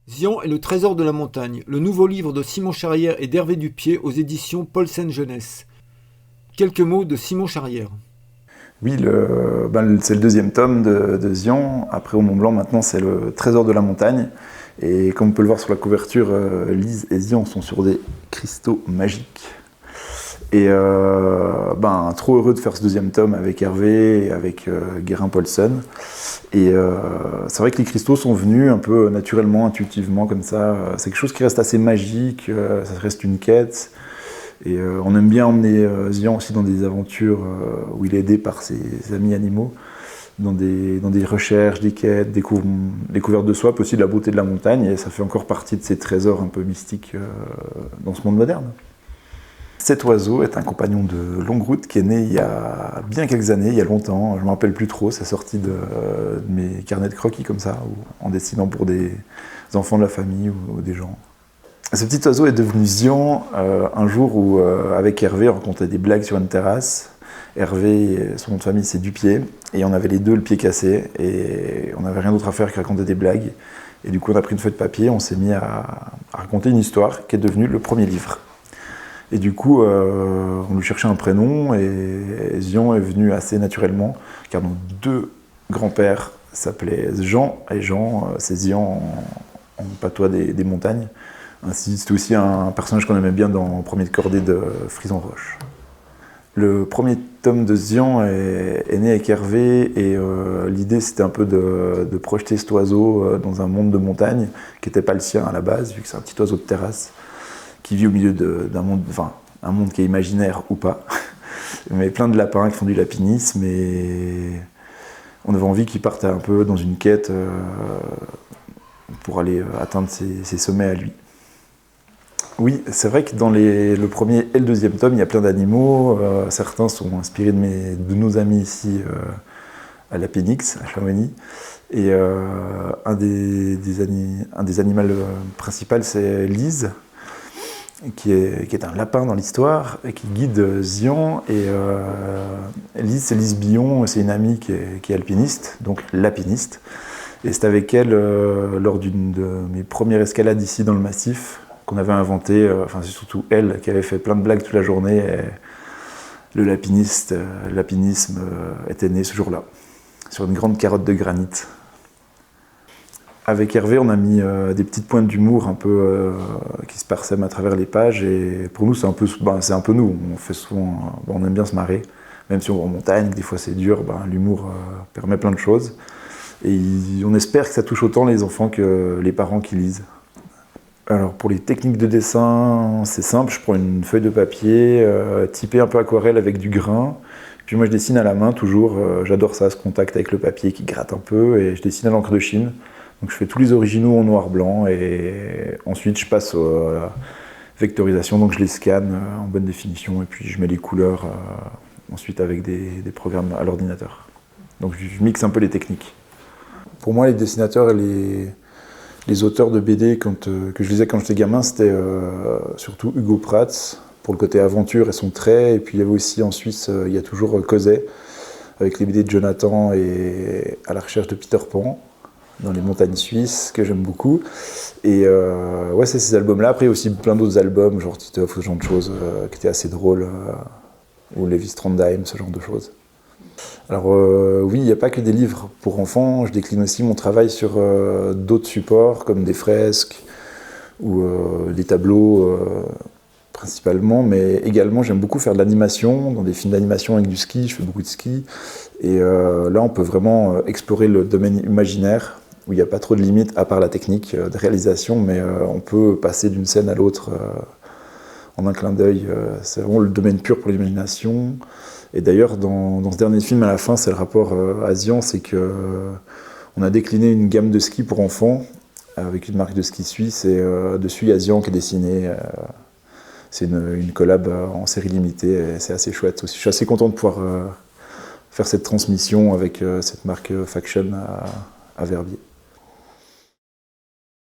Zian et le trésor de la montagne, le nouveau livre de Simon Charrière et d'Hervé Dupié aux éditions Paulsen Jeunesse. Quelques mots de Simon Charrière. Oui, c'est le deuxième tome de Zian. Après, au Mont Blanc, maintenant, c'est le trésor de la montagne. Et comme on peut le voir sur la couverture, Lise et Zian sont sur des cristaux magiques. Et trop heureux de faire ce deuxième tome avec Hervé et avec Guérin Paulsen. Et c'est vrai que les cristaux sont venus un peu naturellement, intuitivement, comme ça. C'est quelque chose qui reste assez magique, ça reste une quête. Et on aime bien emmener Zian aussi dans des aventures où il est aidé par ses amis animaux, dans des recherches, des quêtes, découvertes de soi, puis aussi de la beauté de la montagne. Et ça fait encore partie de ces trésors un peu mystiques dans ce monde moderne. Cet oiseau est un compagnon de longue route qui est né il y a bien quelques années, il y a longtemps, je ne me rappelle plus trop, c'est sorti de mes carnets de croquis comme ça, ou en dessinant pour des enfants de la famille ou des gens. Ce petit oiseau est devenu Zian un jour où, avec Hervé, on racontait des blagues sur une terrasse. Hervé, son nom de famille, c'est Dupié, et on avait les deux le pied cassé, et on n'avait rien d'autre à faire que raconter des blagues. Et du coup, on a pris une feuille de papier, on s'est mis à raconter une histoire qui est devenue le premier livre. Et du coup, on lui cherchait un prénom, et Zian est venu assez naturellement, car nos deux grands-pères s'appelaient Jean, et Jean, c'est Zian en patois des montagnes. Ainsi, c'était aussi un personnage qu'on aimait bien dans Premier de cordée de Frison Roche. Le premier tome de Zian est né avec Hervé, et l'idée c'était un peu de projeter cet oiseau dans un monde de montagne qui n'était pas le sien à la base, vu que c'est un petit oiseau de terrasse qui vit au milieu d'un monde, enfin un monde qui est imaginaire ou pas, mais plein de lapins qui font du lapinisme, et on avait envie qu'il parte un peu dans une quête pour aller atteindre ses sommets à lui. Oui, c'est vrai que dans le premier et le deuxième tome, il y a plein d'animaux. Certains sont inspirés de nos amis ici à la Pénix, à Chamonix. Et un des animaux principaux, c'est Lise, qui est un lapin dans l'histoire, et qui guide Zian. Et Lise, c'est Lise Billon, c'est une amie qui est alpiniste, donc l'alpiniste. Et c'est avec elle, lors d'une de mes premières escalades ici dans le massif, qu'on avait inventé, c'est surtout elle qui avait fait plein de blagues toute la journée, et l'alpinisme était né ce jour-là, sur une grande carotte de granit. Avec Hervé, on a mis des petites pointes d'humour un peu qui se parsèment à travers les pages, et pour nous, c'est un peu nous. On fait souvent, on aime bien se marrer, même si on va en montagne, des fois c'est dur, l'humour permet plein de choses. Et on espère que ça touche autant les enfants que les parents qui lisent. Alors pour les techniques de dessin, c'est simple, je prends une feuille de papier, typée un peu aquarelle avec du grain, puis moi je dessine à la main toujours, j'adore ça, ce contact avec le papier qui gratte un peu, et je dessine à l'encre de Chine. Donc je fais tous les originaux en noir-blanc, et ensuite je passe à la vectorisation, donc je les scanne en bonne définition, et puis je mets les couleurs ensuite avec des programmes à l'ordinateur. Donc je mixe un peu les techniques. Pour moi, les dessinateurs et les auteurs de BD que je lisais quand j'étais gamin, c'était surtout Hugo Pratt, pour le côté aventure et son trait. Et puis il y avait aussi en Suisse, il y a toujours Cosset, avec les BD de Jonathan et À la recherche de Peter Pan, dans les montagnes suisses, que j'aime beaucoup. Et c'est ces albums-là. Après, il y a aussi plein d'autres albums, genre Titeuf, ce genre de choses, qui étaient assez drôles, ou Lévi Strandheim, ce genre de choses. Alors oui, il n'y a pas que des livres pour enfants, je décline aussi mon travail sur d'autres supports comme des fresques ou des tableaux principalement, mais également j'aime beaucoup faire de l'animation, dans des films d'animation avec du ski, je fais beaucoup de ski, et là on peut vraiment explorer le domaine imaginaire où il n'y a pas trop de limites à part la technique de réalisation, mais on peut passer d'une scène à l'autre en un clin d'œil, c'est vraiment le domaine pur pour l'imagination. Et d'ailleurs, dans ce dernier film, à la fin, c'est le rapport à Zian, c'est qu'on a décliné une gamme de ski pour enfants avec une marque de ski suisse, et dessus, il y a Zian qui est dessiné. C'est une collab en série limitée, et c'est assez chouette aussi. Je suis assez content de pouvoir faire cette transmission avec cette marque Faction à Verbier.